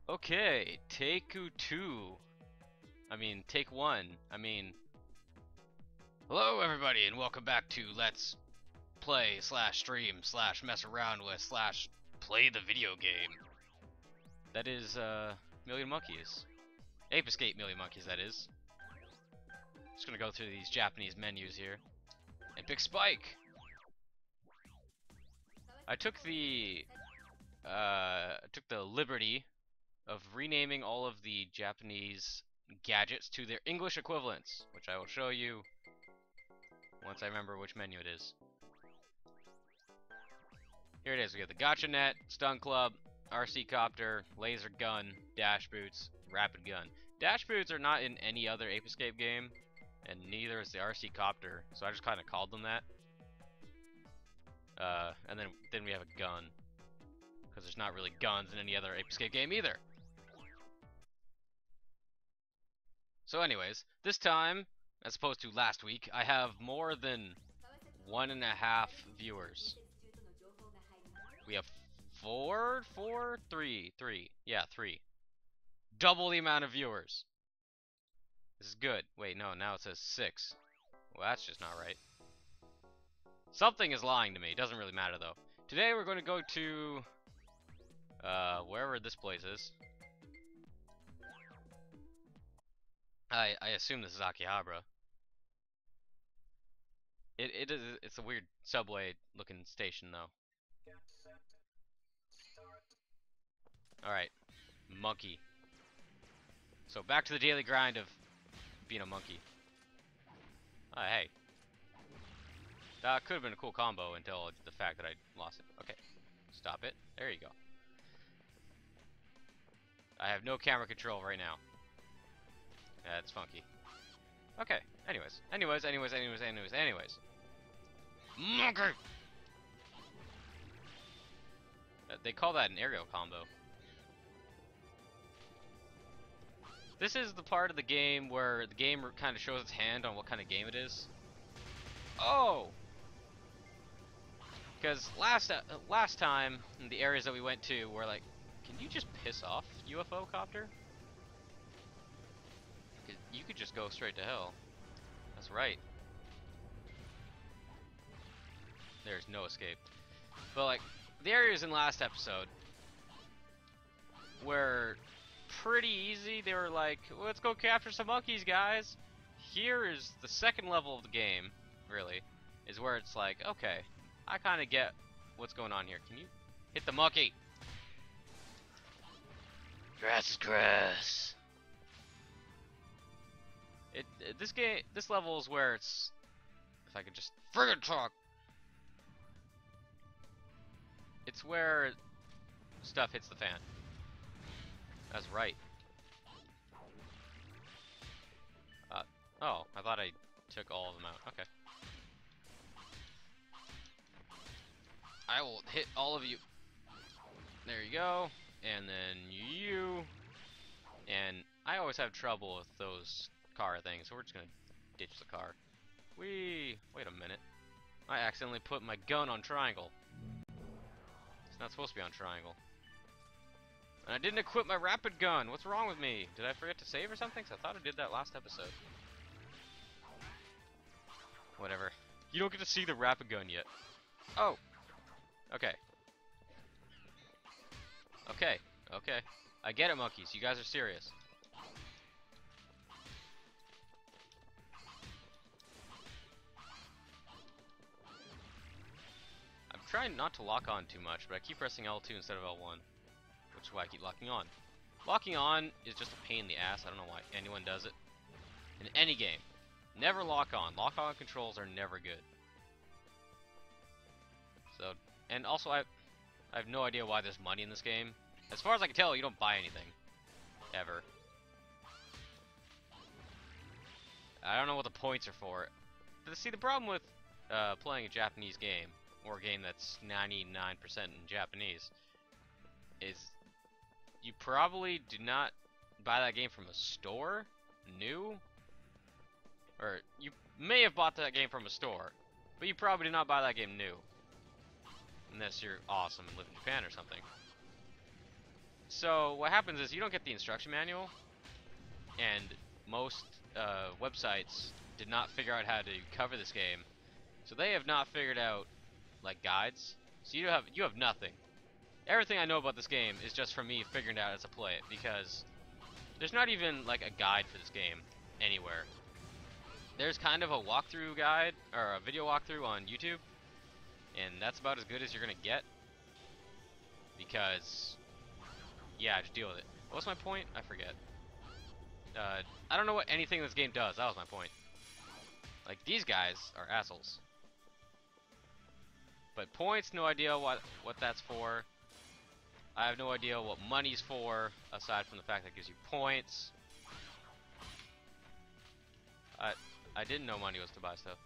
Okay, take 2. Take 1. Hello everybody and welcome back to Let's Play / stream / mess around with / play the video game. That is, Million Monkeys. Ape Escape Million Monkeys, that is. Just gonna go through these Japanese menus here. And pick Spike! I took the liberty of renaming all of the Japanese gadgets to their English equivalents, which I will show you once I remember which menu it is. Here it is. We have the Gotcha Net, Stun Club, RC Copter, Laser Gun, Dash Boots, Rapid Gun. Dash Boots are not in any other Ape Escape game, and neither is the RC Copter, so I just kind of called them that. And then we have a gun, because there's not really guns in any other Ape Escape game either. So anyways, this time, as opposed to last week, I have more than 1.5 viewers. We have 3. Yeah, 3. Double the amount of viewers. This is good. Wait, no, now it says 6. Well, that's just not right. Something is lying to me. Doesn't really matter, though. Today we're going to go to wherever this place is. I assume this is Akihabara. It's a weird subway looking station though. Alright. Monkey. So back to the daily grind of being a monkey. Oh, hey. That could have been a cool combo until the fact that I lost it. Okay. Stop it. There you go. I have no camera control right now. That's funky. Okay, anyways. Monkey! They call that an aerial combo. This is the part of the game where the game kind of shows its hand on what kind of game it is. Oh! Because last time, in the areas that we went to, we're like, can you just piss off, UFO copter? You could just go straight to hell. That's right. There's no escape. But like, the areas in last episode were pretty easy. They were like, let's go capture some monkeys, guys. Here is the second level of the game, really, is where it's like, okay, I kind of get what's going on here. Can you hit the monkey? Grass is grass. This level is where it's, if I could just friggin' talk, it's where stuff hits the fan. That's right. Oh, I thought I took all of them out. Okay. I will hit all of you. There you go. And then you. And I always have trouble with those car thing, so we're just gonna ditch the car. Wait a minute. I accidentally put my gun on triangle. It's not supposed to be on triangle. And I didn't equip my rapid gun. What's wrong with me? Did I forget to save or something? 'Cause I thought I did that last episode. Whatever. You don't get to see the rapid gun yet. Oh. Okay. Okay. I get it, monkeys. You guys are serious. I'm trying not to lock on too much, but I keep pressing L2 instead of L1, which is why I keep locking on. Locking on is just a pain in the ass. I don't know why anyone does it. In any game, never lock on. Lock on controls are never good. So, and also I have no idea why there's money in this game. As far as I can tell, you don't buy anything. Ever. I don't know what the points are for. But see, the problem with playing a Japanese game, or a game that's 99% in Japanese, is you probably do not buy that game from a store, new, or you may have bought that game from a store, but you probably did not buy that game new, unless you're awesome and live in Japan or something. So what happens is you don't get the instruction manual, and most websites did not figure out how to cover this game, so they have not figured out like guides. So you have nothing. Everything I know about this game is just from me figuring out how to play it, because there's not even like a guide for this game anywhere. There's kind of a walkthrough guide or a video walkthrough on YouTube, and that's about as good as you're gonna get. Because, yeah, just deal with it. What's my point? I forget. I don't know what anything in this game does. That was my point. Like, these guys are assholes. But points, no idea what that's for. I have no idea what money's for, aside from the fact that it gives you points. I didn't know money was to buy stuff.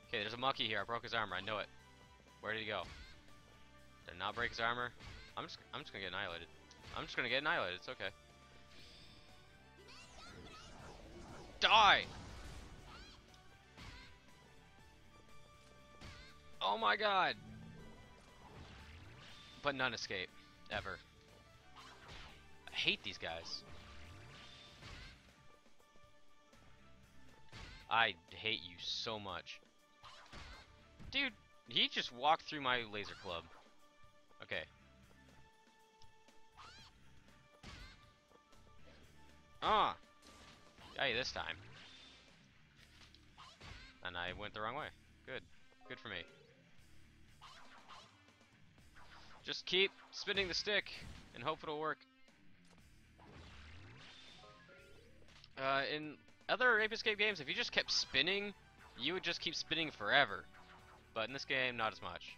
Okay, there's a monkey here. I broke his armor. I know it. Where did he go? Did I not break his armor? I'm just gonna get annihilated. I'm just gonna get annihilated. It's okay. Die! Oh my god! But none escape. Ever. I hate these guys. I hate you so much. Dude, he just walked through my laser club. Okay. Ah! Got you this time. And I went the wrong way. Good. Good for me. Just keep spinning the stick and hope it'll work. In other Ape Escape games, if you just kept spinning, you would just keep spinning forever. But in this game, not as much.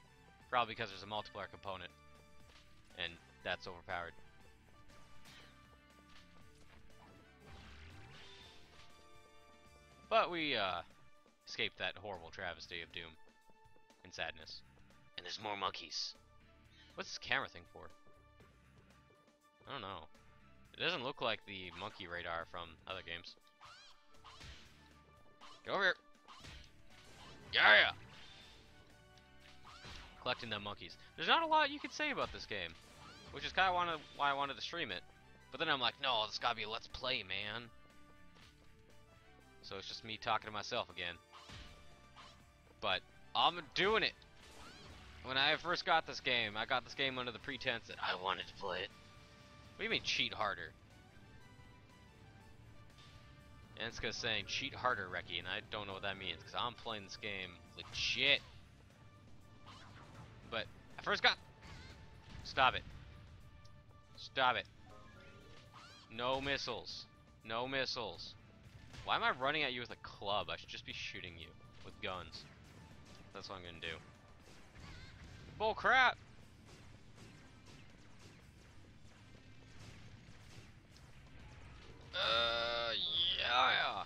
Probably because there's a multiplayer component. And that's overpowered. But we escaped that horrible travesty of doom and sadness. And there's more monkeys. What's this camera thing for? I don't know. It doesn't look like the monkey radar from other games. Get over here. Yeah! Collecting them monkeys. There's not a lot you could say about this game, which is kind of why I wanted to stream it. But then I'm like, no, this gotta be a let's play, man. So it's just me talking to myself again. But I'm doing it. When I first got this game, I got this game under the pretense that I wanted to play it. What do you mean cheat harder? And it's just saying cheat harder, Reki, and I don't know what that means because I'm playing this game legit. But I first got. Stop it. Stop it. No missiles. No missiles. Why am I running at you with a club? I should just be shooting you with guns. That's what I'm gonna do. Bull crap! Yeah.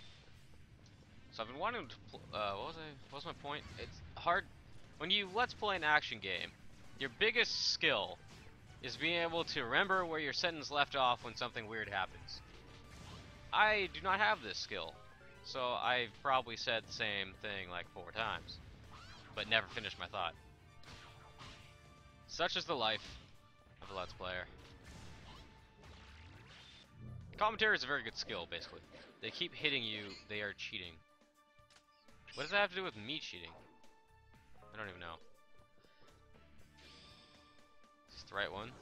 So I've been wanting to. What was my point? It's hard when you let's play an action game. Your biggest skill is being able to remember where your sentence left off when something weird happens. I do not have this skill, so I've probably said the same thing like 4 times, but never finished my thought. Such is the life of a let's player. Commentary is a very good skill, basically. They keep hitting you, they are cheating. What does that have to do with me cheating? I don't even know. Is this the right one?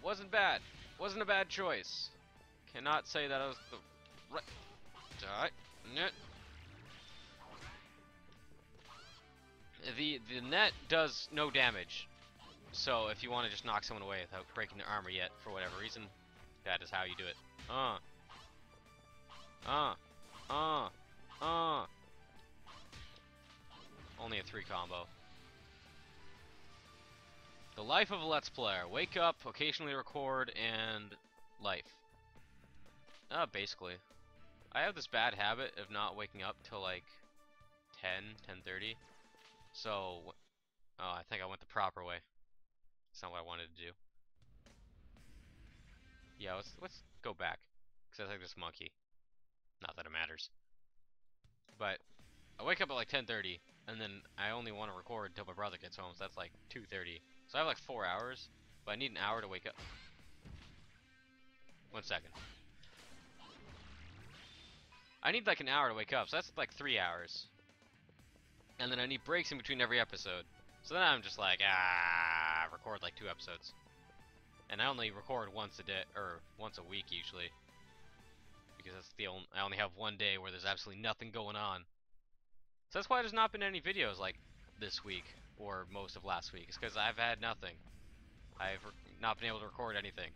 Wasn't bad. Wasn't a bad choice. Cannot say that I was the right. Die. Net. The net does no damage. So if you want to just knock someone away without breaking their armor yet, for whatever reason, that is how you do it. Only a 3 combo. The life of a let's player. Wake up, occasionally record, and life. Basically. I have this bad habit of not waking up till like 10:30. So, oh, I think I went the proper way. It's not what I wanted to do. Yeah, let's go back, because I think this monkey. Not that it matters. But I wake up at like 10:30, and then I only want to record until my brother gets home, so that's like 2:30. So I have like 4 hours. But I need an hour to wake up. 1 second. I need like an hour to wake up, so that's like 3 hours. And then I need breaks in between every episode. So then I'm just like, record like 2 episodes. And I only record once a day, or once a week usually. Because that's the only, I only have one day where there's absolutely nothing going on. So that's why there's not been any videos like this week, or most of last week. It's because I've had nothing. I've not been able to record anything.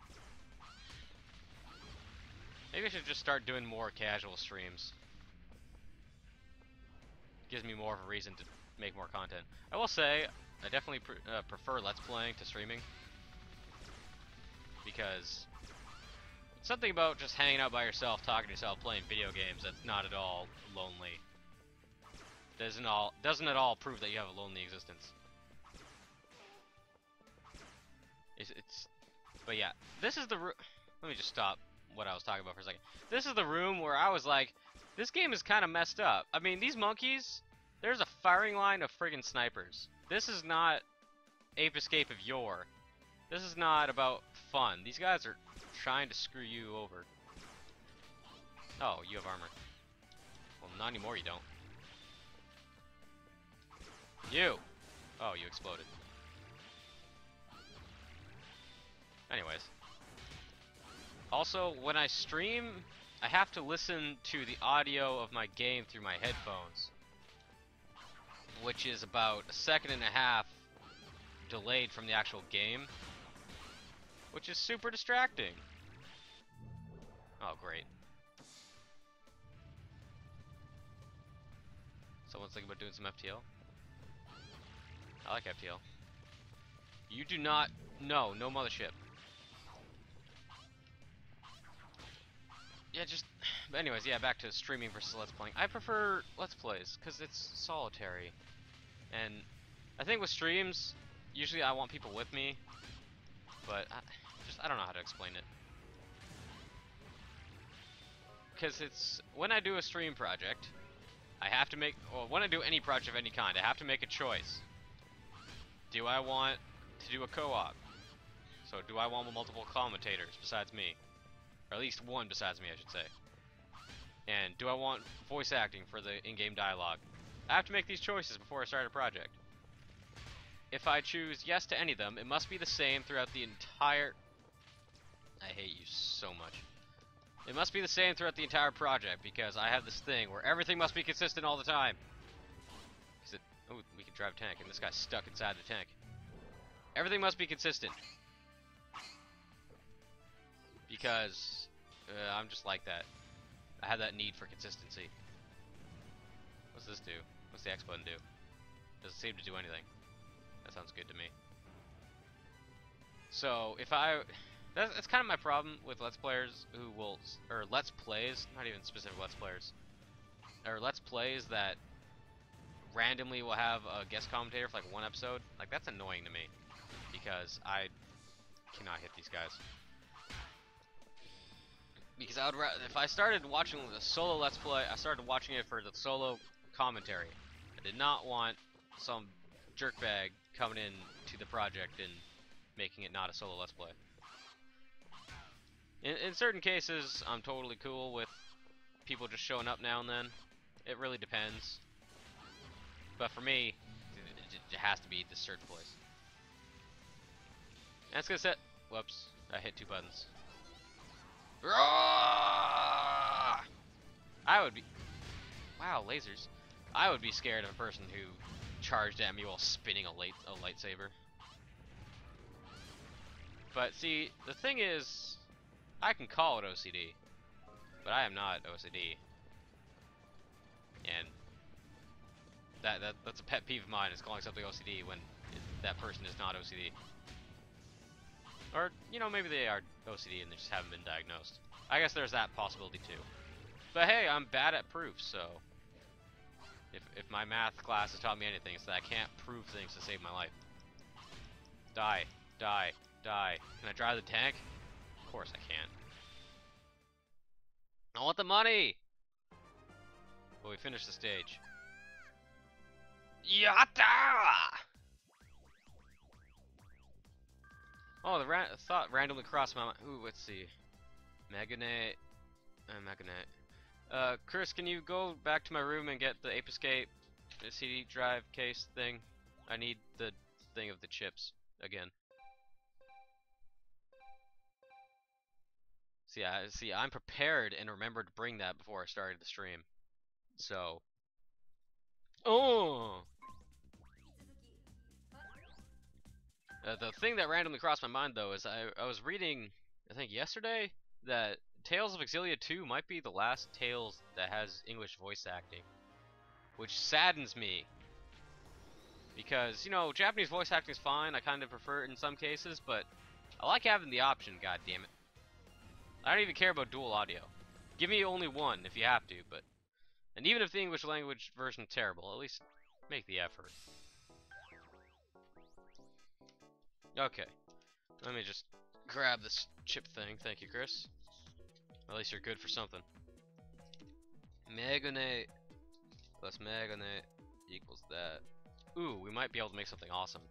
Maybe I should just start doing more casual streams. Gives me more of a reason to make more content. I will say, I definitely prefer Let's Playing to streaming. Because something about just hanging out by yourself, talking to yourself, playing video games that's not at all lonely. Doesn't at all prove that you have a lonely existence. But yeah, this is the room. Let me just stop what I was talking about for a second. This is the room where I was like, this game is kind of messed up. I mean, these monkeys, there's a firing line of friggin' snipers. This is not Ape Escape of yore. This is not about fun. These guys are trying to screw you over. Oh, you have armor. Well, not anymore, you don't. You! Oh, you exploded. Anyways. Also, when I stream, I have to listen to the audio of my game through my headphones. Which is about 1.5 seconds delayed from the actual game. Which is super distracting. Oh, great. Someone's thinking about doing some FTL? I like FTL. You do not... No mothership. Yeah, just... But anyways, yeah, back to streaming versus Let's Playing. I prefer Let's Plays, because it's solitary. And I think with streams, usually I want people with me. But I don't know how to explain it. Because it's... When I do a stream project, I have to make... Well, when I do any project of any kind, I have to make a choice. Do I want to do a co-op? So do I want multiple commentators besides me? Or at least one besides me, I should say. And do I want voice acting for the in-game dialogue? I have to make these choices before I start a project. If I choose yes to any of them, it must be the same throughout the entire... I hate you so much. It must be the same throughout the entire project, because I have this thing where everything must be consistent all the time. Oh, we can drive tank, and this guy's stuck inside the tank. Everything must be consistent. Because I'm just like that. I have that need for consistency. What's this do? What's the X button do? Doesn't seem to do anything. That sounds good to me. So, if that's kind of my problem with Let's Players who will... Or Let's Plays, not even specific Let's Players. Or Let's Plays that randomly will have a guest commentator for like one episode. Like, that's annoying to me. Because I cannot hit these guys. Because I would if I started watching the solo Let's Play, I started watching it for the solo commentary. I did not want some jerkbag coming in to the project and making it not a solo Let's Play. In certain cases, I'm totally cool with people just showing up now and then. It really depends. But for me, it has to be this certain place. That's gonna set. Whoops, I hit 2 buttons. I would be... Wow, lasers. I would be scared of a person who charged at me while spinning a lightsaber. But see, the thing is, I can call it OCD, but I am not OCD. And that's a pet peeve of mine, is calling something OCD when that person is not OCD. Or, you know, maybe they are OCD and they just haven't been diagnosed. I guess there's that possibility too. But hey, I'm bad at proofs, so... If my math class has taught me anything, it's that I can't prove things to save my life. Die. Die. Die. Can I drive the tank? Of course I can. I want the money! Well, we finished the stage. Yatta! Oh, the thought randomly crossed my mind. Ooh, let's see. Magnate. Magnate. Chris, can you go back to my room and get the Ape Escape CD drive case thing? I need the thing of the chips again. See, I'm prepared and remembered to bring that before I started the stream. So. Oh! The thing that randomly crossed my mind, though, is I was reading, I think yesterday, that Tales of Exilia 2 might be the last Tales that has English voice acting. Which saddens me. Because, you know, Japanese voice acting is fine, I kind of prefer it in some cases, but I like having the option, god damn it. I don't even care about dual audio. Give me only one if you have to, but... And even if the English language version is terrible, at least make the effort. Okay. Let me just grab this chip thing. Thank you, Chris. At least you're good for something. Meganate plus Meganate equals that. Ooh, we might be able to make something awesome.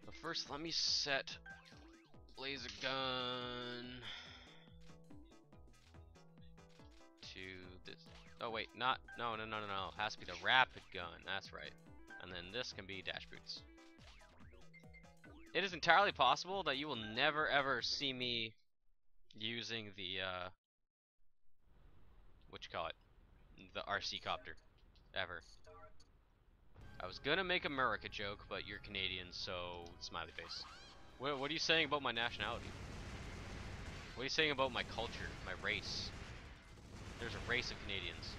But first, let me set laser gun to this. Oh wait, no. It has to be the rapid gun. That's right. And then this can be dash boots. It is entirely possible that you will never ever see me using the what you call it, the RC copter, ever. I was gonna make America joke, but you're Canadian, so smiley face. What are you saying about my nationality? What are you saying about my culture, my race? There's a race of Canadians.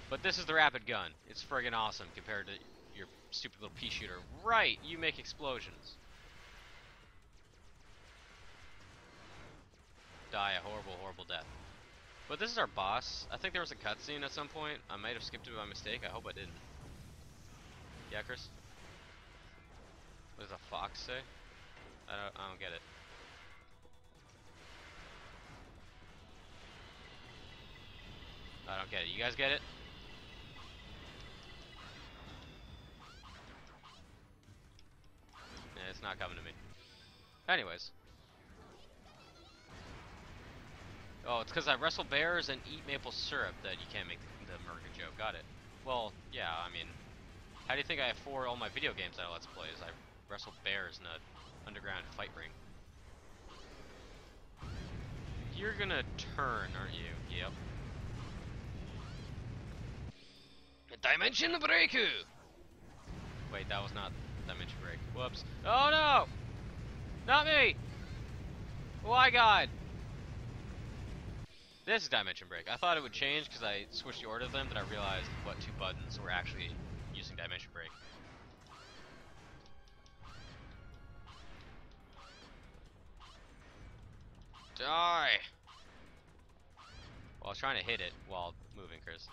But this is the rapid gun. It's friggin' awesome compared to your stupid little pea shooter. Right, you make explosions. Die a horrible, horrible death. But this is our boss. I think there was a cutscene at some point. I might have skipped it by mistake. I hope I didn't. Yeah, Chris? What does a fox say? I don't get it. I don't get it. You guys get it? Yeah, it's not coming to me. Anyways. Oh, it's because I wrestle bears and eat maple syrup that you can't make the America joke. Got it. Well, yeah, I mean, how do you think I afford all my video games that I let's play? Is I wrestle bears in an underground fight ring. You're gonna turn, aren't you? Yep. Dimension break! Wait, that was not dimension break. Whoops. Oh no! Not me! Why God? This is dimension break. I thought it would change because I switched the order of them, but I realized what two buttons were actually using dimension break. Die! Well, I was trying to hit it while moving, Chris.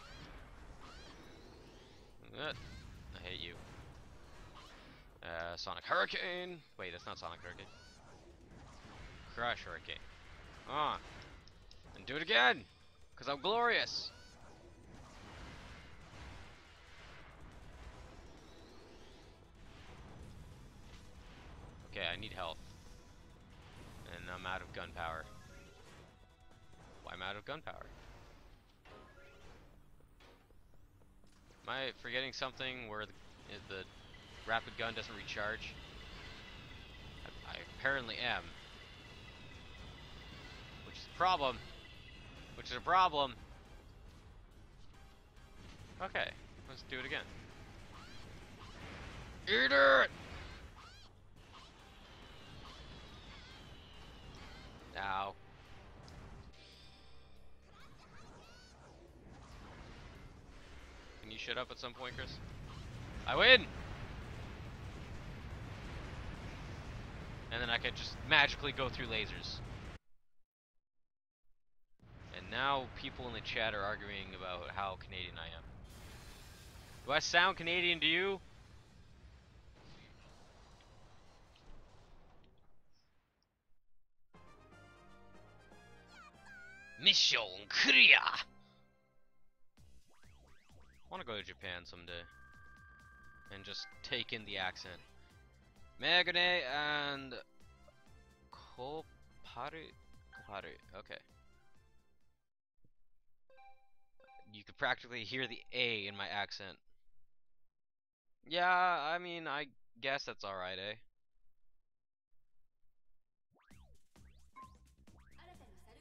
I hate you. Sonic Hurricane! Wait, that's not Sonic Hurricane. Crush Hurricane. And do it again! Because I'm glorious! Okay, I need health. And I'm out of gunpowder. Why am I out of gunpowder? Am I forgetting something where the rapid gun doesn't recharge? I apparently am. Which is a problem. Which is a problem. Okay, let's do it again. Eat it! Ow. Can you shut up at some point, Chris? I win! And then I could just magically go through lasers. And now people in the chat are arguing about how Canadian I am. Do I sound Canadian to you? Mission clear! I want to go to Japan someday. And just take in the accent. Megane and Koparu. Koparu. Okay. You could practically hear the A in my accent. Yeah, I mean, I guess that's alright, eh?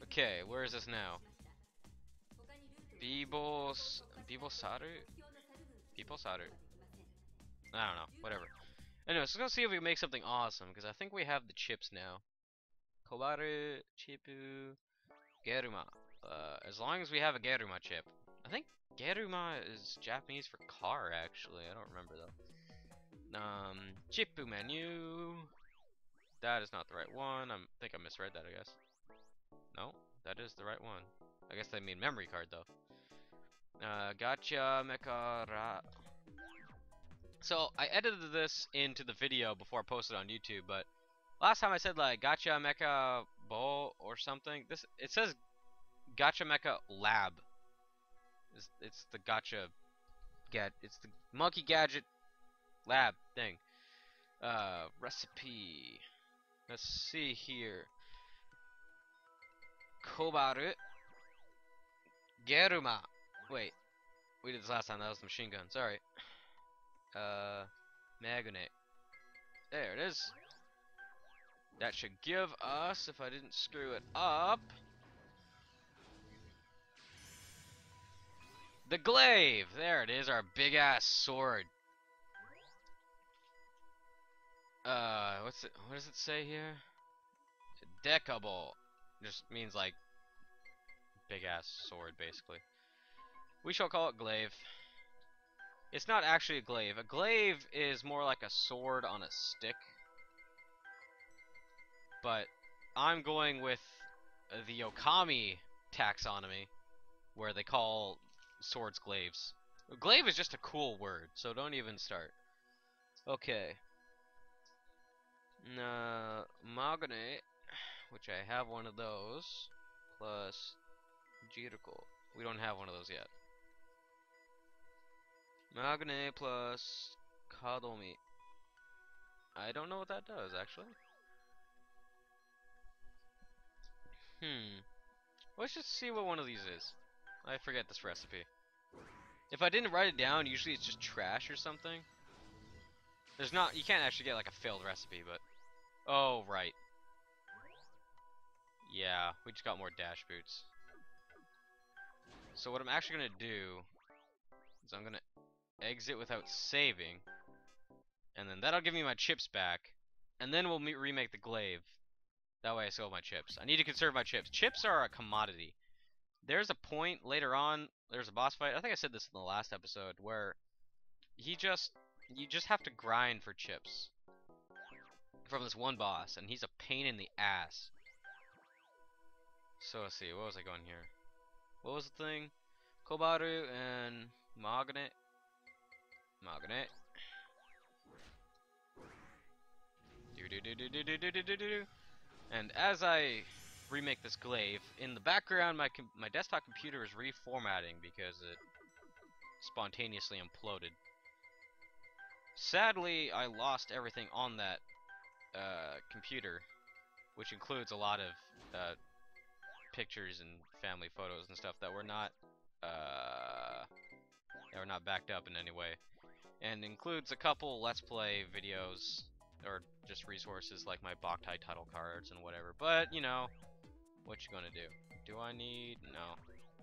Okay, where is this now? Beebles... Beeblesaru? Beeblesaru? I don't know, whatever. Anyway, so let's go see if we can make something awesome, because I think we have the chips now. Kobaru, Chipu, Geruma. As long as we have a Geruma chip. I think Geruma is Japanese for car, actually. I don't remember, though. Chipu menu. That is not the right one. I think I misread that, I guess. No, that is the right one. I guess they mean memory card, though. Gacha Mecha Ra. So, I edited this into the video before I posted on YouTube, but last time I said, like, Gacha Mecha Bo or something. It says Gacha Mecha Lab. It's the Gacha it's the Monkey Gadget Lab thing. Recipe. Let's see here. Kobaru. Geruma. Wait. We did this last time. That was the machine gun. Sorry. Magnet. There it is. That should give us, if I didn't screw it up, the glaive. There it is, our big ass sword. What does it say here? Decable. Just means like big ass sword, basically. We shall call it glaive. It's not actually a glaive. A glaive is more like a sword on a stick. But I'm going with the Okami taxonomy, where they call swords glaives. Glaive is just a cool word, so don't even start. Okay. Magane, which I have one of those, plus Jiriko. We don't have one of those yet. Magane plus Kadomi. I don't know what that does, actually. Let's just see what one of these is. I forget this recipe. If I didn't write it down, usually it's just trash or something. There's not, you can't actually get like a failed recipe, but... Oh, right. Yeah, we just got more dash boots. So what I'm actually gonna do is I'm gonna exit without saving, and then that'll give me my chips back, and then we'll remake the glaive. That way I still have my chips. I need to conserve my chips. Chips are a commodity. There's a point later on, there's a boss fight, I think I said this in the last episode, where you just have to grind for chips from this one boss, and he's a pain in the ass. So let's see, what was I going here? What was the thing? Kobaru and Magnet. Magnet. And as I remake this glaive, in the background my desktop computer is reformatting because it spontaneously imploded. Sadly, I lost everything on that computer, which includes a lot of pictures and family photos and stuff that were not backed up in any way, and includes a couple Let's Play videos or just resources like my Boktai title cards and whatever. But you know, what you gonna do? Do I need? No.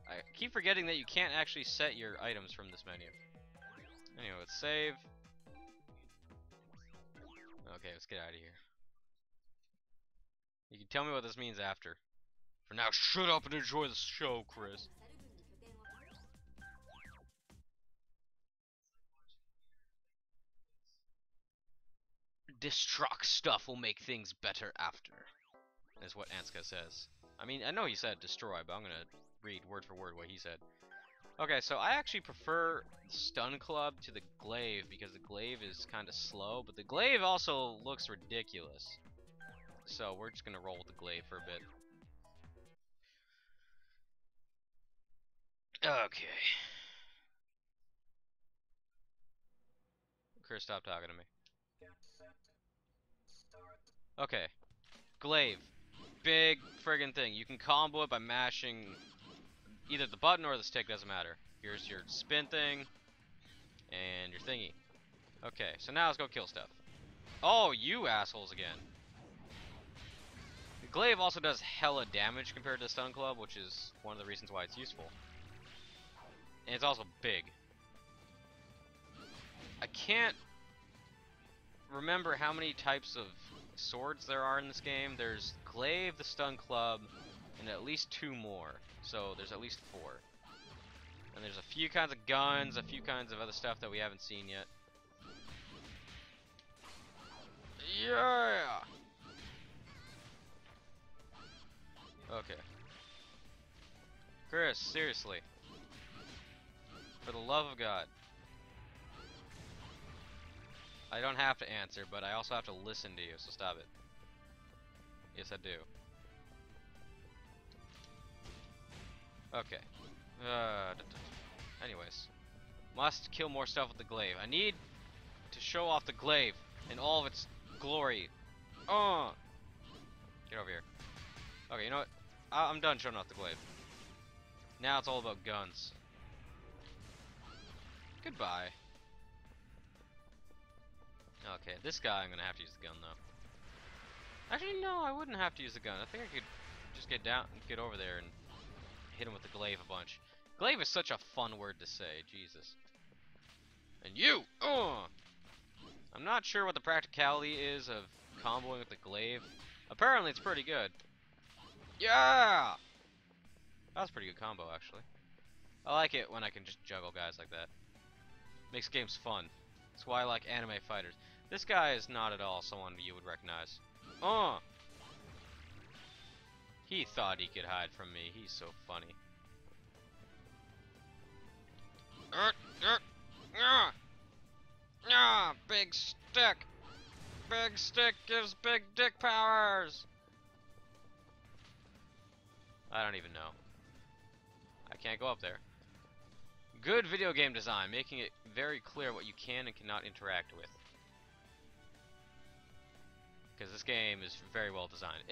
I keep forgetting that you can't actually set your items from this menu. Anyway, let's save. Okay, let's get out of here. You can tell me what this means after. For now, shut up and enjoy the show, Chris. Destruct stuff will make things better after, is what Anska says. I mean, I know he said destroy, but I'm gonna read word for word what he said. Okay, so I actually prefer Stun Club to the Glaive because the Glaive is kind of slow, but the Glaive also looks ridiculous. So we're just gonna roll with the Glaive for a bit. Okay. Chris, stop talking to me. Okay. Glaive. Big friggin' thing. You can combo it by mashing either the button or the stick, doesn't matter. Here's your spin thing and your thingy. Okay, so now let's go kill stuff. Oh, you assholes again. The glaive also does hella damage compared to the stun club, which is one of the reasons why it's useful. And it's also big. I can't remember how many types of swords there are in this game. There's glaive, the stun club, and at least 2 more. So there's at least 4. And there's a few kinds of guns, a few kinds of other stuff that we haven't seen yet. Yeah! Okay. Chris, seriously. For the love of God. I don't have to answer, but I also have to listen to you, so stop it. Yes, I do. Okay. Anyways. Must kill more stuff with the glaive. I need to show off the glaive in all of its glory. Get over here. Okay, you know what? I'm done showing off the glaive. Now it's all about guns. Goodbye. Okay, this guy I'm gonna have to use the gun though. Actually, no, I wouldn't have to use the gun. I think I could just get over there and hit him with the glaive a bunch. Glaive is such a fun word to say, Jesus. And you! I'm not sure what the practicality is of comboing with the glaive. Apparently it's pretty good. Yeah! That was a pretty good combo, actually. I like it when I can just juggle guys like that. Makes games fun. That's why I like anime fighters. This guy is not at all someone you would recognize. He thought he could hide from me. He's so funny. Big stick. Big stick gives big dick powers. I don't even know. I can't go up there. Good video game design, making it very clear what you can and cannot interact with. Because this game is very well designed.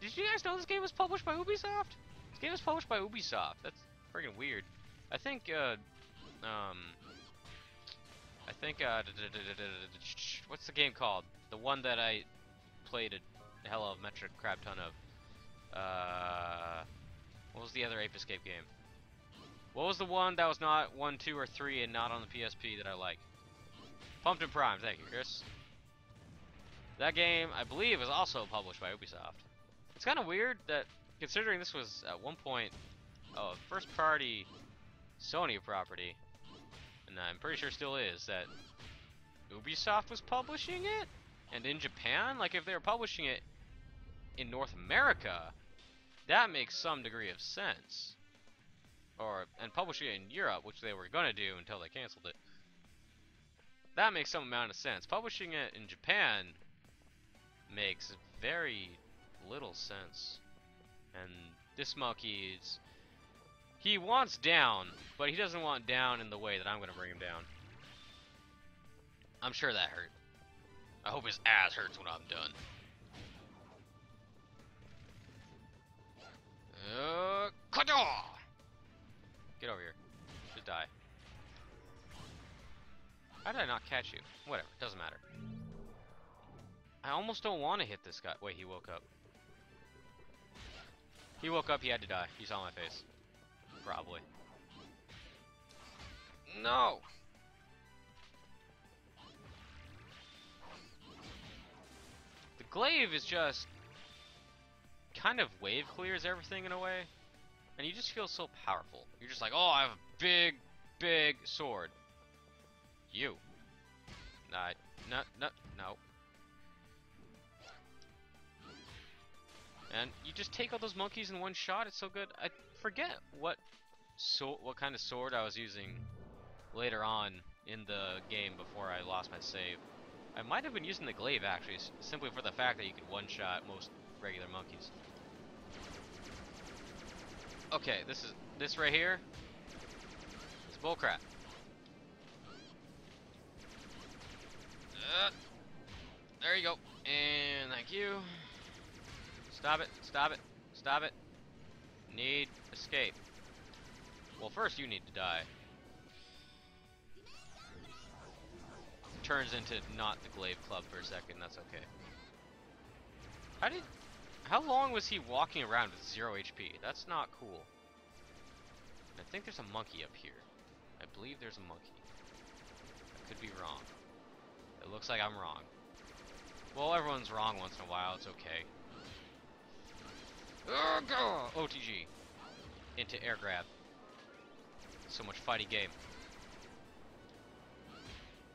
Did you guys know this game was published by Ubisoft? This game was published by Ubisoft. That's friggin' weird. I think, what's the game called? The one that I played a hell of a metric crap ton of. What was the other Ape Escape game? What was the one that was not 1, 2, or 3 and not on the PSP that I like? Pumpkin Prime, thank you, Chris. That game, I believe, is also published by Ubisoft. It's kind of weird that, considering this was at one point a first-party Sony property, and I'm pretty sure still is, that Ubisoft was publishing it? And in Japan? Like, if they were publishing it in North America, that makes some degree of sense. And publishing it in Europe, which they were gonna do until they canceled it. That makes some amount of sense. Publishing it in Japan makes very little sense. And this monkey is... He wants down, but he doesn't want down in the way that I'm gonna bring him down. I'm sure that hurt. I hope his ass hurts when I'm done. Get over here. Just die. How did I not catch you? Whatever, doesn't matter. I almost don't want to hit this guy. Wait, he woke up. He woke up, he had to die. He saw my face. Probably. No! The glaive is just... kind of wave clears everything in a way. And you just feel so powerful. You're just like, oh, I have a big, big sword. You. No. And you just take all those monkeys in one shot. It's so good. I forget what kind of sword I was using later on in the game before I lost my save. I might have been using the glaive actually, simply for the fact that you could one-shot most regular monkeys. Okay, this right here is bullcrap. There you go. And Stop it. Stop it. Stop it. Need escape. Well, first you need to die. Turns into not the Glaive Club for a second. That's okay. How long was he walking around with 0 HP? That's not cool. I think there's a monkey up here. I believe there's a monkey. I could be wrong. It looks like I'm wrong. Well, everyone's wrong once in a while. It's okay. OTG. Into air grab. So much fighty game.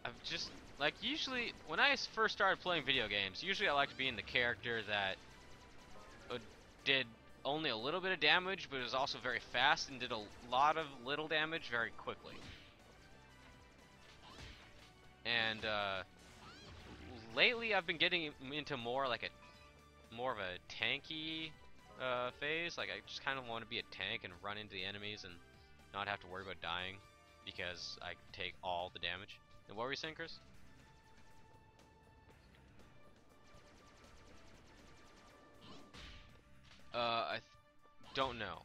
I've just, like, usually, when I first started playing video games, usually I like to be in the character that did only a little bit of damage, but was also very fast and did a lot of little damage very quickly. And, lately I've been getting into more of a tanky, phase. Like, I just kind of want to be a tank and run into the enemies and not have to worry about dying, because I can take all the damage. And what were you saying, Chris? I don't know.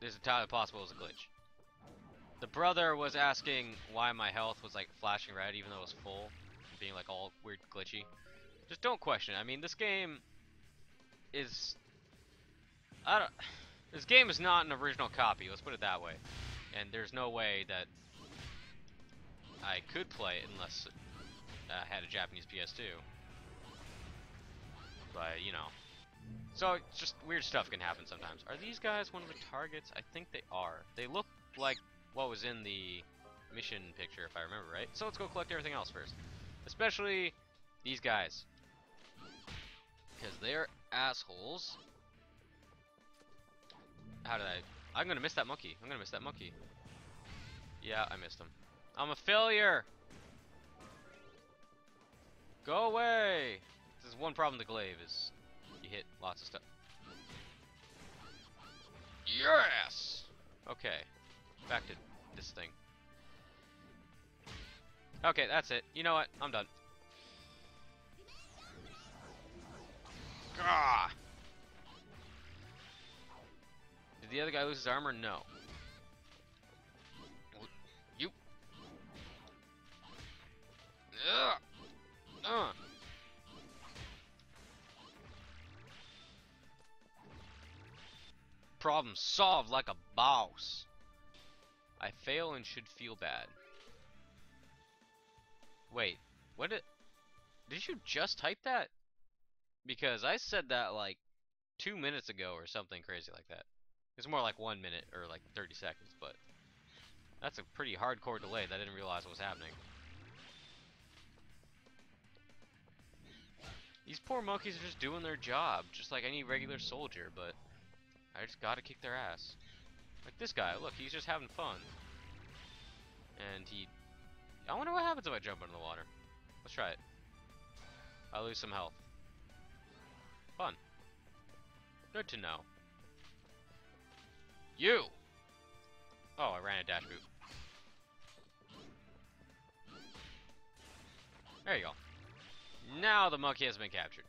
There's entirely possible it was a glitch. The brother was asking why my health was like flashing red even though it was full, being like all weird glitchy. Just don't question it. I mean, this game is this game is not an original copy, let's put it that way. And there's no way that I could play it unless I had a Japanese PS2. But, you know. So, just weird stuff can happen sometimes. Are these guys one of the targets? I think they are. They look like what was in the mission picture, if I remember right. So let's go collect everything else first. Especially these guys. Because they're assholes. How did I'm gonna miss that monkey. I'm gonna miss that monkey. Yeah, I missed him. I'm a failure! Go away! This is one problem with the glaive is you hit lots of stuff. Yes! Okay. Back to this thing. Okay, that's it. You know what? I'm done. Gah! Did the other guy lose his armor? No. You. Problem solved like a boss. I fail and should feel bad. Wait, what did you just type that? Because I said that like 2 minutes ago or something crazy like that. It's more like 1 minute or like 30 seconds, but that's a pretty hardcore delay that I didn't realize what was happening. These poor monkeys are just doing their job, just like any regular soldier, but I just gotta kick their ass. Like this guy, look, he's just having fun. And I wonder what happens if I jump into the water. Let's try it. I'll lose some health. Fun. Good to know. You! Oh, I ran a dash boot. There you go. Now the monkey has been captured.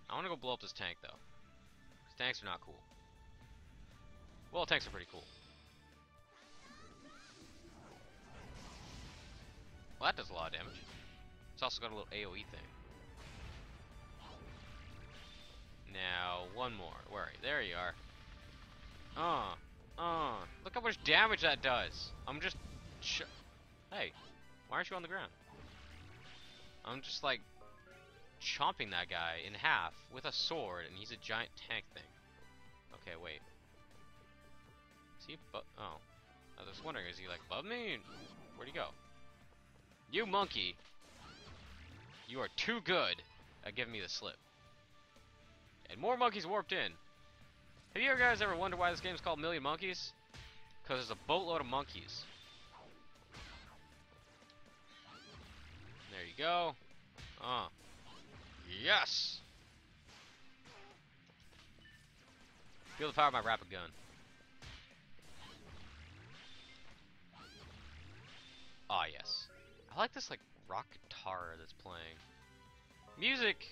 I want to go blow up this tank, though. 'Cause tanks are not cool. Well, tanks are pretty cool. Well, that does a lot of damage. It's also got a little AoE thing. Now, one more. Where are you? There you are. Look how much damage that does. I'm just... Hey, why aren't you on the ground? I'm just, like, chomping that guy in half with a sword, and he's a giant tank thing. Okay, wait. Is he oh. I was wondering, is he, like, above me? Where'd he go? You monkey! You are too good at giving me the slip. And more monkeys warped in. Have you guys ever wondered why this game's called Million Monkeys? Because there's a boatload of monkeys. There you go. Yes! Feel the power of my rapid gun. Ah, yes. I like this, like, rock guitar that's playing. Music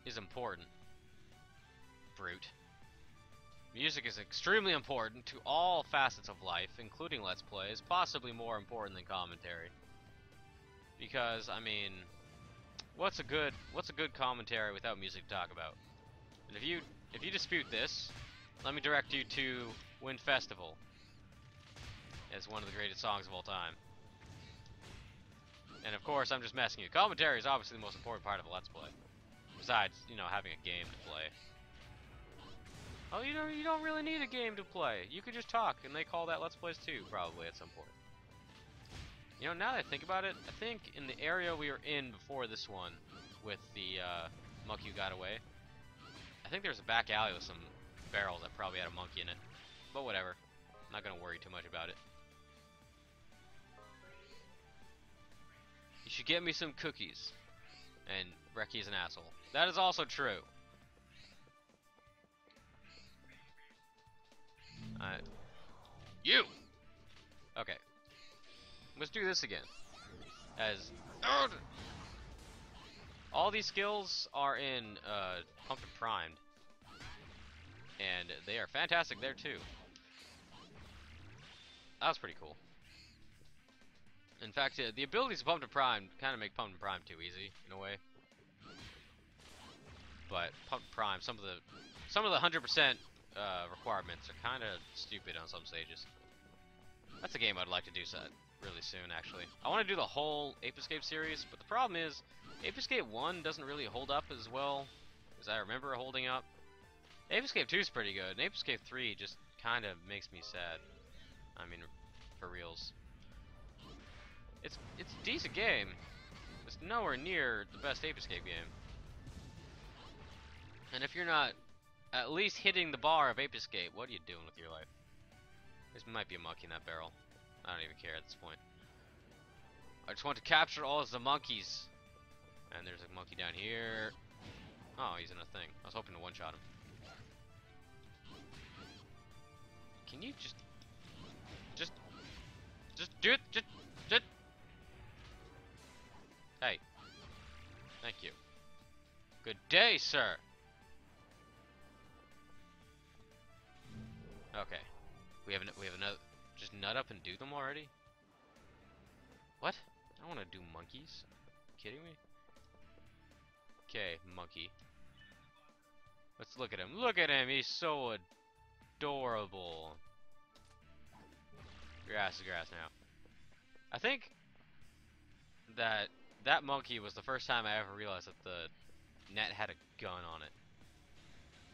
is important. Brute. Music is extremely important to all facets of life, including Let's Plays, possibly more important than commentary. Because, I mean, what's a good commentary without music to talk about? And if you dispute this, let me direct you to Wind Festival. It's one of the greatest songs of all time. And of course, I'm just messing you. Commentary is obviously the most important part of a Let's Play. Besides, you know, having a game to play. Oh, you don't really need a game to play. You could just talk, and they call that Let's Plays too, probably, at some point. You know, now that I think about it, I think in the area we were in before this one, with the monkey who got away, I think there was a back alley with some barrels that probably had a monkey in it. But whatever. I'm not gonna worry too much about it. You should get me some cookies. And Reki's an asshole. That is also true. You! Okay. Let's do this again. As... all these skills are in Pumped and Primed. And they are fantastic there too. That was pretty cool. In fact, the abilities of Pumped and Primed kind of make Pumped and Primed too easy, in a way. But Pumped and Primed, some of the 100% requirements are kind of stupid on some stages. That's a game I'd like to do really soon, actually. I want to do the whole Ape Escape series, but the problem is, Ape Escape 1 doesn't really hold up as well as I remember holding up. Ape Escape 2 is pretty good, and Ape Escape 3 just kind of makes me sad. I mean, for reals. It's a decent game. It's nowhere near the best Ape Escape game. And if you're not at least hitting the bar of Ape Escape, what are you doing with your life? There might be a monkey in that barrel. I don't even care at this point. I just want to capture all of the monkeys. And there's a monkey down here. Oh, he's in a thing. I was hoping to one-shot him. Can you just do it? Just. Hey. Thank you. Good day, sir. Okay. We have another. Just nut up and do them already? What? I don't want to do monkeys. Kidding me? Okay, monkey. Let's look at him. Look at him. He's so adorable. Grass is grass now. I think that monkey was the first time I ever realized that the net had a gun on it.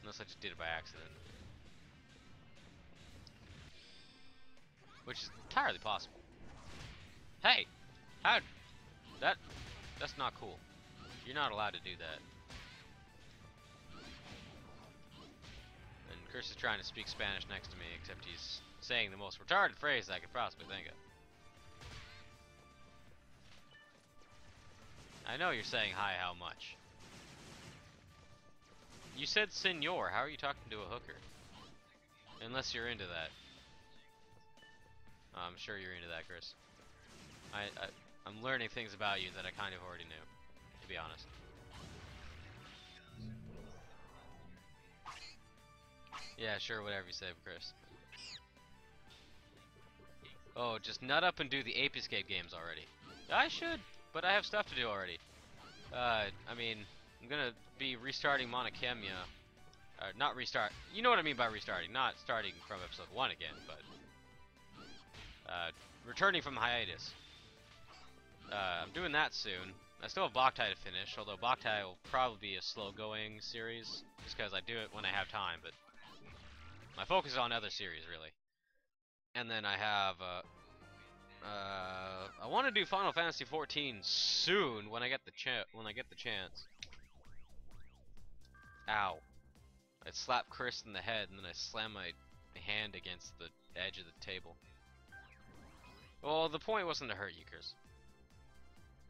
Unless I just did it by accident. Which is entirely possible. Hey! That's not cool. You're not allowed to do that. And Chris is trying to speak Spanish next to me, except he's saying the most retarded phrase I could possibly think of. I know you're saying hi, how much? You said senor, how are you talking to a hooker? Unless you're into that. I'm sure you're into that, Chris. I'm learning things about you that I kind of already knew, to be honest. Yeah, sure, whatever you say, Chris. Oh, just nut up and do the Ape Escape games already. I should, but I have stuff to do already. I mean, I'm gonna be restarting Monachemia. Not restart. You know what I mean by restarting. Not starting from episode 1 again, but returning from hiatus. I'm doing that soon. I still have Boktai to finish, although Boktai will probably be a slow-going series, just because I do it when I have time, but my focus is on other series, really. And then I have, I want to do Final Fantasy XIV soon, when I get the chance. Ow. I slapped Chris in the head, and then I slammed my hand against the edge of the table. Well, the point wasn't to hurt you, Chris.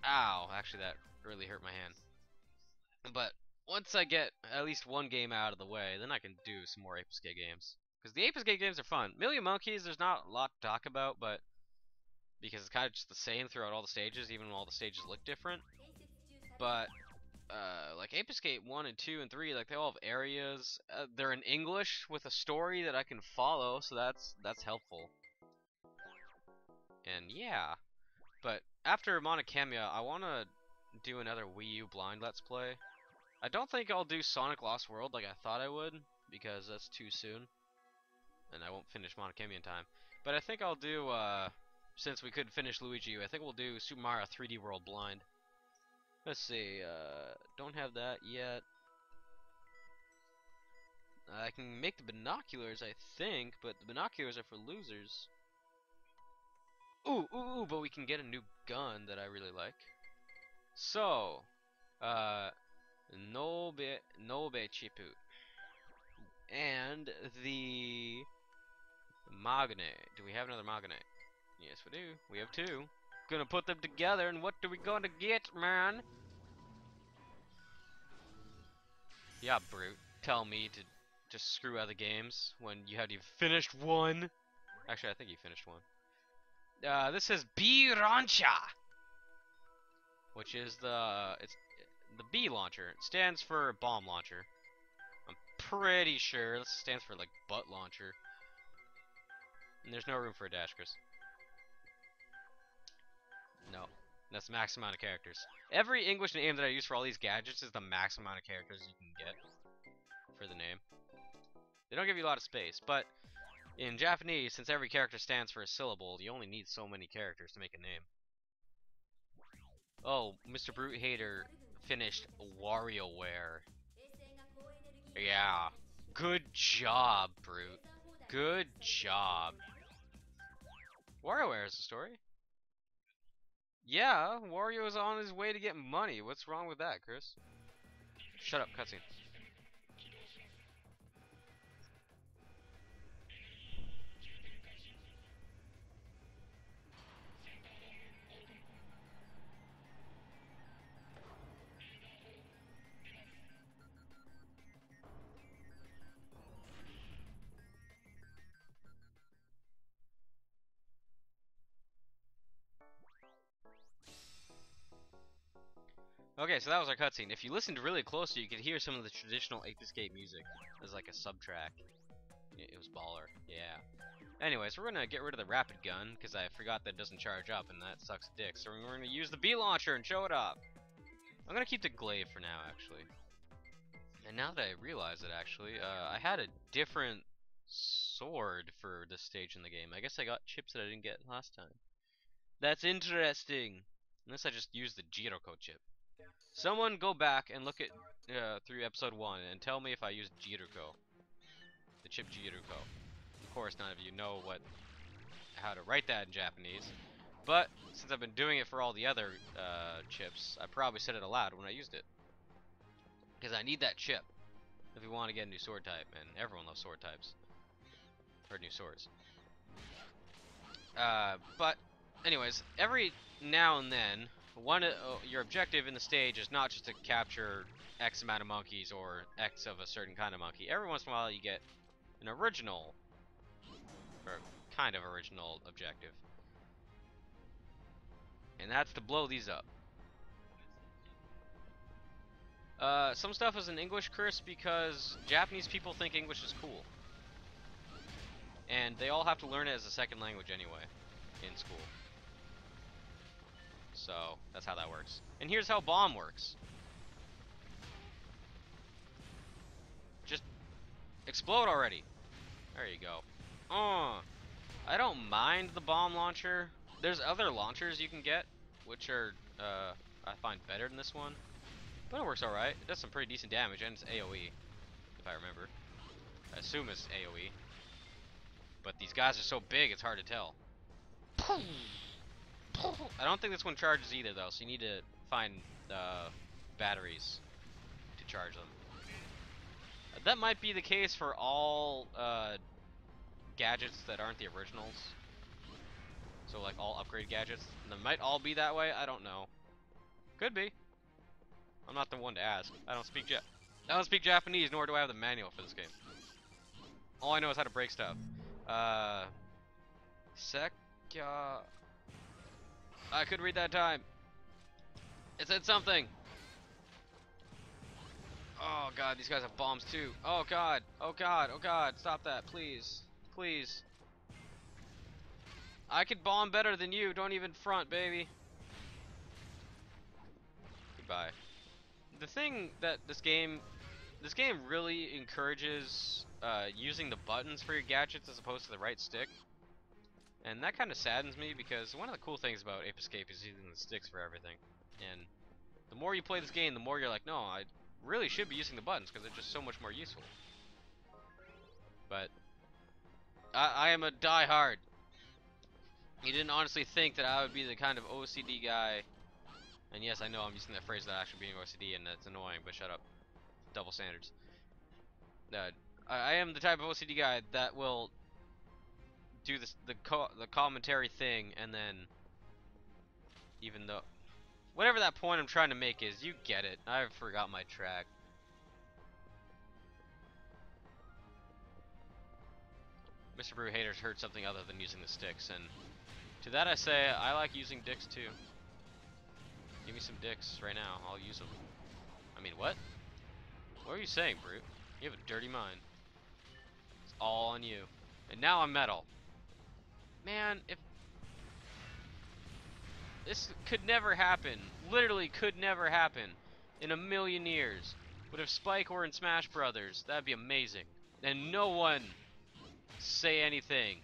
Ow, actually that really hurt my hand. But once I get at least one game out of the way, then I can do some more Ape Escape games. Because the Ape Escape games are fun. Million Monkeys, there's not a lot to talk about, but because it's kind of just the same throughout all the stages, even though all the stages look different. But like Ape Escape 1 and 2 and 3, like they all have areas. They're in English with a story that I can follow, so that's helpful. And yeah, but after Monocamia, I want to do another Wii U blind Let's Play. I don't think I'll do Sonic Lost World like I thought I would, because that's too soon, and I won't finish Monocamia in time. But I think I'll do, since we could finish Luigi U, I think we'll do Super Mario 3D World blind. Let's see, don't have that yet. I can make the binoculars, I think, but the binoculars are for losers. Ooh, but we can get a new gun that I really like. So, Nobe Chipu. And the Magane. Do we have another Magane? Yes, we do. We have two. Gonna put them together, and what do we gonna get, man? Yeah, brute. Tell me to just screw other games when you haven't even finished one. Actually, I think you finished one. This is B Rancha, which is the B launcher. It stands for bomb launcher. I'm pretty sure this stands for like butt launcher. And there's no room for a dash, Chris. No, that's the max amount of characters. Every English name that I use for all these gadgets is the max amount of characters you can get for the name. They don't give you a lot of space, but in Japanese, since every character stands for a syllable, you only need so many characters to make a name. Oh, Mr. Brute Hater finished WarioWare. Yeah. Good job, Brute. Good job. WarioWare is the story. Yeah, Wario is on his way to get money. What's wrong with that, Chris? Shut up, cutscene. Okay, so that was our cutscene. If you listened really closely, you could hear some of the traditional Ape Escape music as like a sub-track. It was baller, yeah. Anyways, we're gonna get rid of the rapid gun, because I forgot that it doesn't charge up, and that sucks dick. So we're gonna use the B launcher and show it off. I'm gonna keep the glaive for now, actually. And now that I realize it, actually, I had a different sword for this stage in the game. I guess I got chips that I didn't get last time. That's interesting. Unless I just used the Jiroko chip. Someone go back and look at through episode 1 and tell me if I used Jiroko. The chip Jiroko. Of course, none of you know how to write that in Japanese. But since I've been doing it for all the other chips, I probably said it aloud when I used it. Because I need that chip if we want to get a new sword type, and everyone loves sword types. Or new swords. But, anyways, every now and then, your objective in the stage is not just to capture X amount of monkeys or X of a certain kind of monkey. Every once in a while you get an original, or kind of original objective. And that's to blow these up. Some stuff is in English, Chris, because Japanese people think English is cool. And they all have to learn it as a second language anyway, in school. So, that's how that works. And here's how bomb works. Just explode already. There you go. I don't mind the bomb launcher. There's other launchers you can get, which are, I find better than this one. But it works alright. It does some pretty decent damage, and it's AoE, if I remember. I assume it's AoE. But these guys are so big, it's hard to tell. I don't think this one charges either, though, so you need to find batteries to charge them. That might be the case for all gadgets that aren't the originals. So, like, all upgrade gadgets. They might all be that way, I don't know. Could be. I'm not the one to ask. I don't speak Japanese, nor do I have the manual for this game. All I know is how to break stuff. Sekya... I could read that time. It said something. Oh god, these guys have bombs too. Oh god, oh god, oh god, stop that, please. Please. I could bomb better than you, don't even front, baby. Goodbye. The thing that this game really encourages using the buttons for your gadgets as opposed to the right stick. And that kind of saddens me because one of the cool things about Ape Escape is using the sticks for everything. And the more you play this game, the more you're like, no, I really should be using the buttons because they're just so much more useful. But I am a die-hard. You didn't honestly think that I would be the kind of OCD guy. And yes, I know I'm using that phrase that actually being OCD, and that's annoying, but shut up. Double standards. I am the type of OCD guy that will do the commentary thing, and then even though whatever that point I'm trying to make is, you get it. I forgot my track. Mr. Brew haters heard something other than using the sticks, and to that I say, I like using dicks too. Give me some dicks right now, I'll use them. I mean, what? What are you saying, Brute? You have a dirty mind. It's all on you. And now I'm metal. Man, if this could never happen, literally could never happen in a million years. But if Spike were in Smash Brothers, that'd be amazing. And no one say anything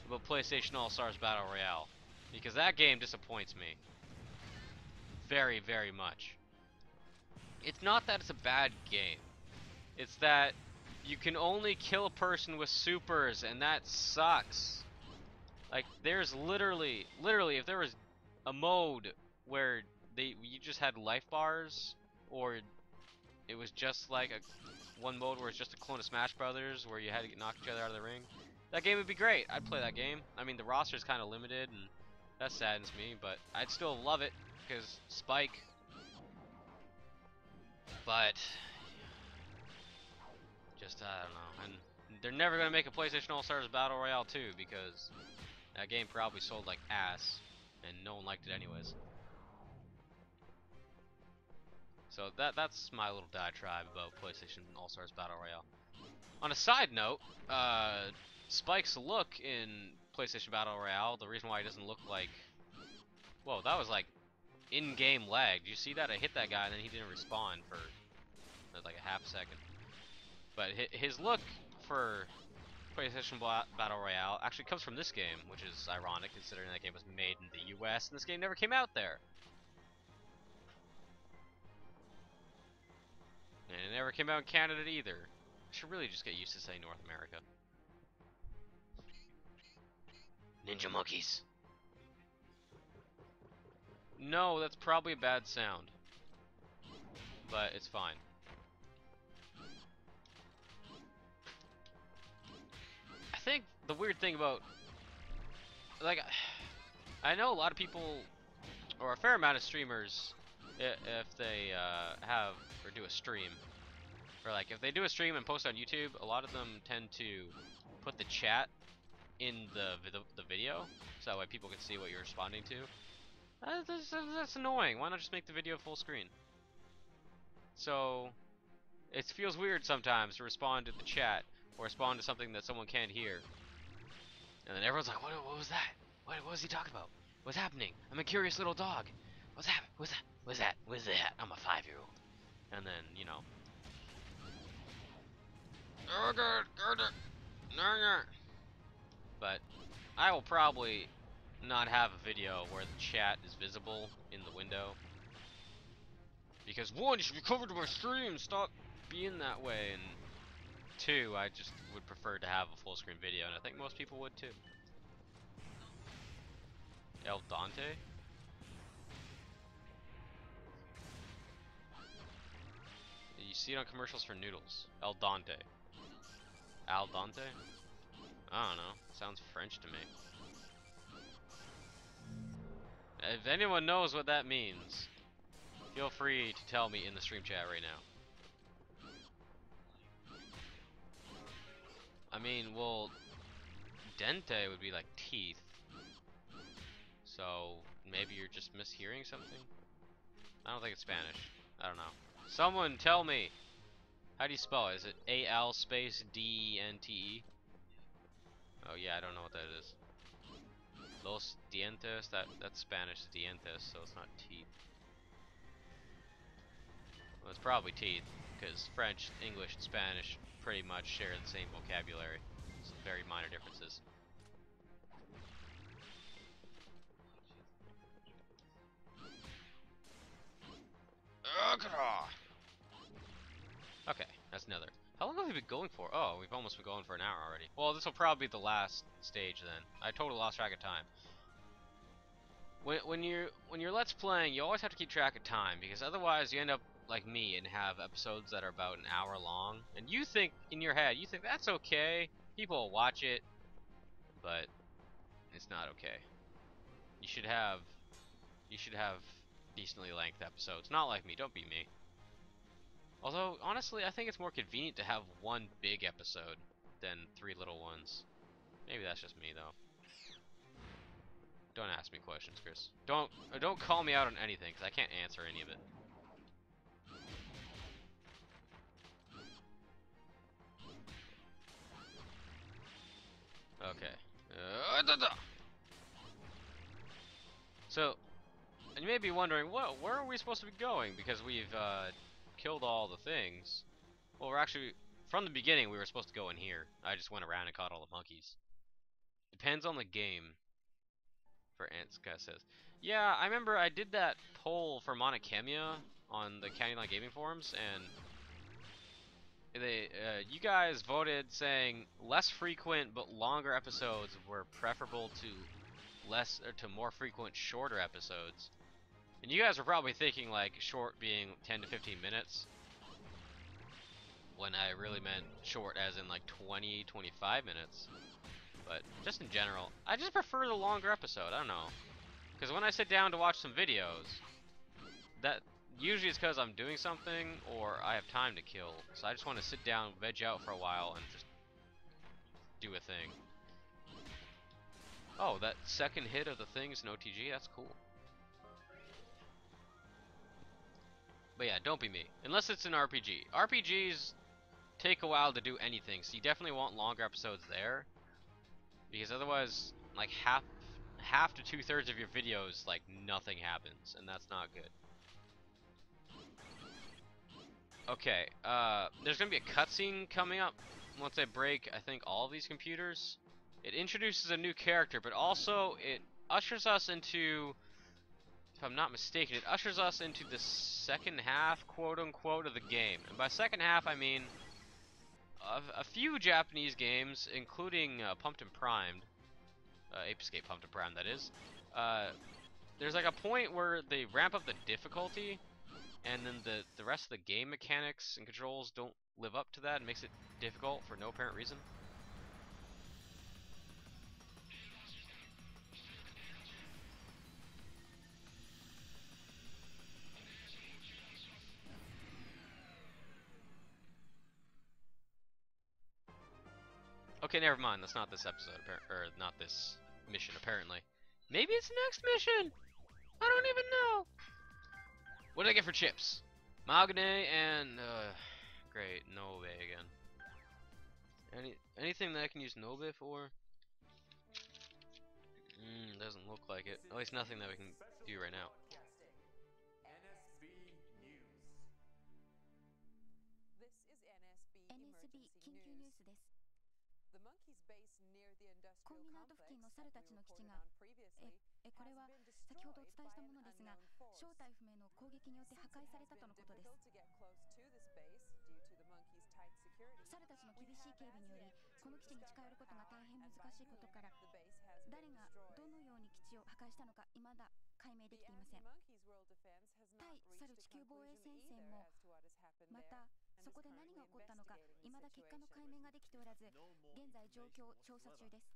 about PlayStation All-Stars Battle Royale, because that game disappoints me very, very much. It's not that it's a bad game. It's that you can only kill a person with supers, and that sucks. Like, there's literally, if there was a mode where you just had life bars, or it was just like one mode where it's just a clone of Smash Brothers, where you had to knock each other out of the ring, that game would be great. I'd play that game. I mean, the roster's kind of limited, and that saddens me, but I'd still love it, because Spike. But just, I don't know. And they're never going to make a PlayStation All-Stars Battle Royale 2, because that game probably sold like ass, and no one liked it anyways. So that's my little diatribe about PlayStation All-Stars Battle Royale. On a side note, Spike's look in PlayStation Battle Royale, the reason why he doesn't look like... Whoa, that was like in-game lag. Did you see that? I hit that guy and then he didn't respawn for like a half second. But his look for PlayStation Battle Royale actually comes from this game, which is ironic considering that game was made in the US and this game never came out there. And it never came out in Canada either. I should really just get used to saying North America. Ninja monkeys. No, that's probably a bad sound. But it's fine. I think the weird thing about... Like, I know a lot of people, or a fair amount of streamers, if they have, or do a stream, or like, if they do a stream and post on YouTube, a lot of them tend to put the chat in the video, so that way people can see what you're responding to. That's annoying. Why not just make the video full screen? So, it feels weird sometimes to respond to the chat, or respond to something that someone can't hear. And then everyone's like, what was that? What was he talking about? What's happening? I'm a curious little dog. What's happening? What's that? I'm a 5-year-old. And then, you know. But I will probably not have a video where the chat is visible in the window. Because one, you should be covered to my stream, stop being that way, and two, I just would prefer to have a full screen video, and I think most people would too. El Dante? You see it on commercials for noodles. El Dante. Al Dante? I don't know. Sounds French to me. If anyone knows what that means, feel free to tell me in the stream chat right now. I mean, well, dente would be like teeth. So, maybe you're just mishearing something? I don't think it's Spanish. I don't know. Someone tell me! How do you spell it? Is it A-L space D-E-N-T-E? Oh yeah, I don't know what that is. Los dientes, that's Spanish dientes, so it's not teeth. Well, it's probably teeth, because French, English, and Spanish pretty much share the same vocabulary. Some very minor differences. Okay, that's another. How long have we been going for? Oh, we've almost been going for an hour already. Well, this will probably be the last stage then. I totally lost track of time. When you're let's playing, you always have to keep track of time, because otherwise you end up like me and have episodes that are about an hour long, and you think in your head, you think that's okay, people will watch it, but it's not okay. You should have decently length episodes. Not like me, don't be me. Although honestly, I think it's more convenient to have one big episode than 3 little ones. Maybe that's just me though. Don't ask me questions, Chris. Don't call me out on anything, because I can't answer any of it. Okay. So, and you may be wondering, where are we supposed to be going? Because we've killed all the things. Well, we're actually, from the beginning, we were supposed to go in here. I just went around and caught all the monkeys. Depends on the game. For Ants, guy says. Yeah, I remember I did that poll for Monachemia on the Candyland Gaming forums, and you guys voted saying less frequent but longer episodes were preferable to more frequent shorter episodes. And you guys were probably thinking like short being 10 to 15 minutes, when I really meant short as in like 20, 25 minutes. But just in general, I just prefer the longer episode. I don't know. Because when I sit down to watch some videos, that usually it's because I'm doing something or I have time to kill. So I just want to sit down, veg out for a while, and just do a thing. Oh, that second hit of the thing is an OTG? That's cool. But yeah, don't be me. Unless it's an RPG. RPGs take a while to do anything, so you definitely want longer episodes there. Because otherwise, like half to 2/3 of your videos, like nothing happens, and that's not good. Okay, there's gonna be a cutscene coming up once I break, I think, all of these computers. It introduces a new character, but also it ushers us into, if I'm not mistaken, it ushers us into the second half, quote-unquote, of the game. And by second half, I mean a few Japanese games, including Pumped and Primed, Ape Escape Pumped and Primed, that is. There's like a point where they ramp up the difficulty, and then the rest of the game mechanics and controls don't live up to that and makes it difficult for no apparent reason. Okay, never mind. That's not this episode, or not this mission, apparently. Maybe it's the next mission! I don't even know! What did I get for chips? Mahogany and, great, Nobe again. Anything that I can use Nobe for? Doesn't look like it. At least nothing that we can do right now. NSB 緊急ニュースです。コンビナート付近の猿たちの基地がこれは先ほどお伝えしたものですが、正体不明の攻撃によって破壊されたとのことです。猿たちの厳しい警備によりこの基地に近寄ることが大変難しいことから、誰がどのように基地を破壊したのか未だ解明できていません。対猿地球防衛戦線もまたそこで何が起こったのか未だ結果の解明ができておらず、現在状況を調査中です。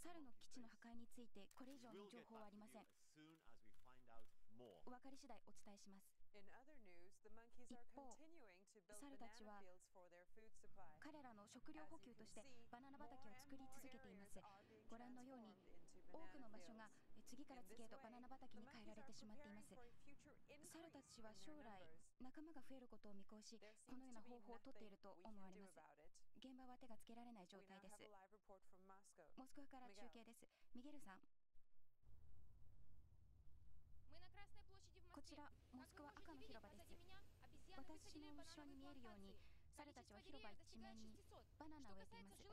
猿の基地の破壊についてこれ以上の情報はありません。お分かり次第お伝えします。一方、猿たちは彼らの食料補給としてバナナ畑を作り続けています。ご覧のように多くの場所が次から次へとバナナ畑に変えられてしまっています。猿たちは将来仲間が増えることを見越し、このような方法をとっていると思われます。現場は手がつけられない状態です。モスクワから中継です。ミゲルさん。こちらモスクワ赤の広場です。私の後ろに見えるように、猿たちは広場一面にバナナを植えています。植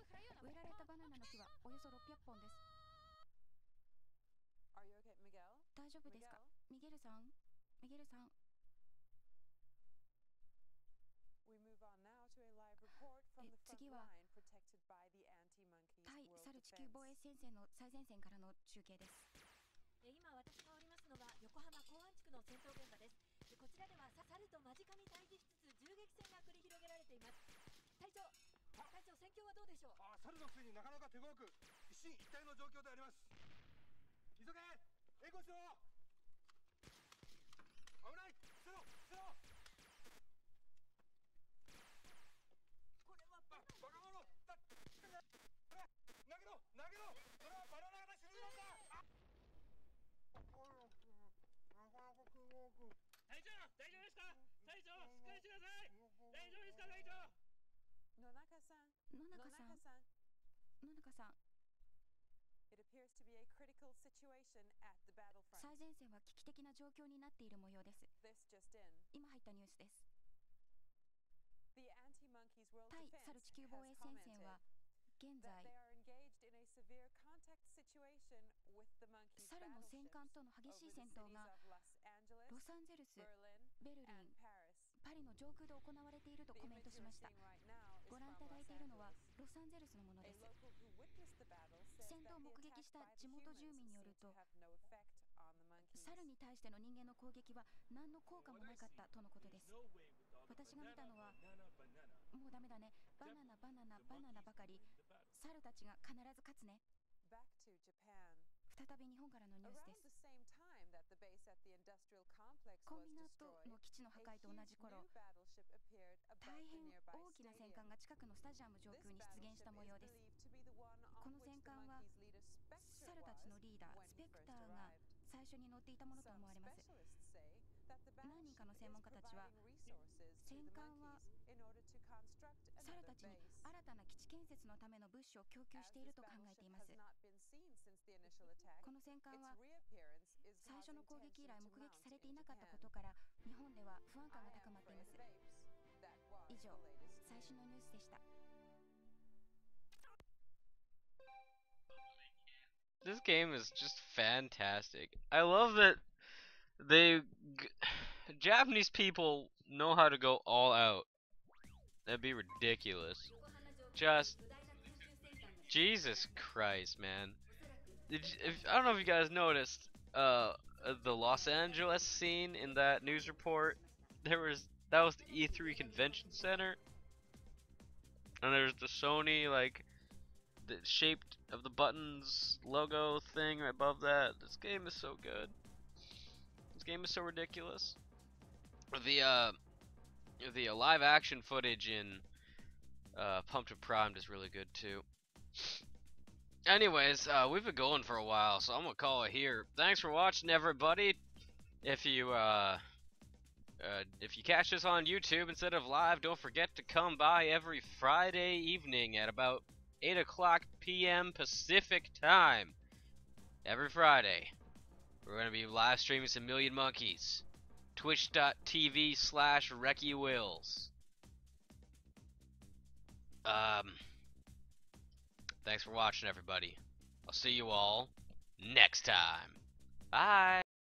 えられたバナナの木はおよそ600本です。大丈夫ですか、ミゲルさん。ミゲルさん。次は対猿地球防衛戦線の最前線からの中継です。今私がおりますのは横浜港湾地区の戦闘現場です。こちらでは猿と間近に対峙しつつ銃撃戦が繰り広げられています。隊長、戦況はどうでしょう。猿のくせになかなか手強く一進一退の状況であります。急げ、援護しろ。危ない、捨てろ。これはバカ者投げろ。それはバナナ型手榴弾だ。隊長、大丈夫ですか。隊長、しっかりしてください。大丈夫ですか、隊長。野中さん。最前線は危機的な状況になっている模様です。今入ったニュースです。対猿地球防衛戦線は現在猿の戦艦との激しい戦闘がロサンゼルス、ベルリン、パリの上空で行われているとコメントしました。ご覧いただいているのはロサンゼルスのものです。戦闘を目撃した地元住民によると、猿に対しての人間の攻撃は何の効果もなかったとのことです。私が見たのは、もうダメだね、バナナばかり。猿たちが必ず勝つね。再び日本からのニュースです。コンビナートの基地の破壊と同じ頃、大変大きな戦艦が近くのスタジアム上空に出現した模様です。この戦艦は猿たちのリーダースペクターが最初に乗っていたものと思われます。何人かの専門家たちは、戦艦は猿たちに新たな基地建設のための物資を供給していると考えています。この戦艦は最初の攻撃以来目撃されていなかったことから、日本では不安感が高まっています。以上、最新のニュースでした。This game is just fantastic. I love that Japanese people know how to go all out. That'd be ridiculous. Just Jesus Christ, man. I don't know if you guys noticed the Los Angeles scene in that news report. That was the E3 Convention Center, and there's the Sony the shaped of the buttons logo thing right above that. This game is so good. This game is so ridiculous. The live action footage in Pumped and Primed is really good too. Anyways, we've been going for a while, so I'm gonna call it here. Thanks for watching, everybody. If you catch this on YouTube instead of live, don't forget to come by every Friday evening at about 8 o'clock p.m. Pacific time. Every Friday, we're gonna be live streaming some Million Monkeys. Twitch.tv/RekiWylls. Thanks for watching, everybody. I'll see you all next time. Bye.